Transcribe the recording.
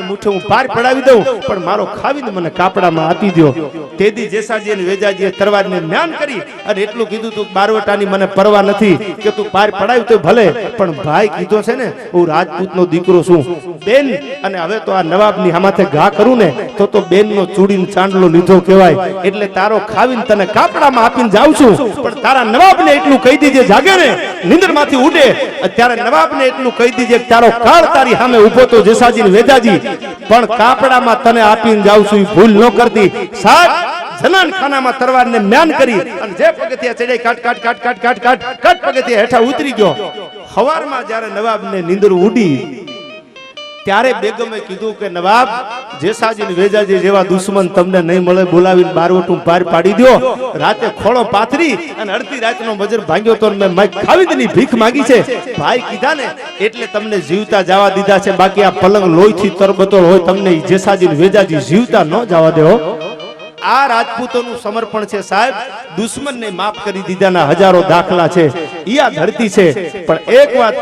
મુઠ્ઠે હું પાર પડાવી દઉં, પણ મારો ખાવીને મને કાપડામાં આપી દો. તેદી જેસાજી અને વેજાજીએ તરવારને જ્ઞાન કરી અને એટલું કીધું તું બારવટાની મને પરવા નથી કે તું પાર પડાવી તો ભલે, પણ ભાઈ કીધો છે ને હું રાજપૂતનો દીકરો છું બેન, અને હવે તો આ નવાબની માથે ઘા કરું ને તો બેનનો ચૂડીનો ચાંદલો લીધો કહેવાય. એટલે તારો ખાવીને તને કાપડામાં આપીને જાઉં છું, પણ તારા નવાબને એટલું કહી દીજે જાગે ને નિંદરમાંથી ઉડે ત્યારે નવાબને એટલું કહી દીજે કે તારો કાળ તારી સામે ઊભો તો જેસાજી ને વેજાજી, પણ કાપડામાં તને આપીને જાઉં છું, ભૂલ ન કરતી. સાહેબ જનાન ખાનામાં તરવારને જ્ઞાન કરી અને જે પગથિયા ચડે કાટ કાટ કાટ કાટ કાટ કાટ કાટ પગથિયા હેઠા ઉતરી ગયો. હવારમાં જ્યારે નવાબને નીંદર ઉડી ત્યારે બેગમે કીધું કે નવાબ જેસાજી ને વેજાજી જેવા દુશ્મન તમને નહીં મળે, બોલાવીને બારવટું પાર પાડી દો. રાતે ખોળો પાથરી અને અડધી રાતનો બજર ભાંગ્યો તો મેં ખાવીદની ભીખ માંગી છે. ભાઈ કીધા ને એટલે તમને જીવતા જવા દીધા છે, બાકી આ પલંગ લોહીથી તરબતર હોય તમને જેસાજી ને વેજાજી જીવતા ન જવા દેવો. આ રાજપૂતોનું સમર્પણ છે સાહેબ. દુશ્મનને માફ કરી દીધાના હજારો દાખલા છે. ઈ આ ધરતી છે. પણ એક વાત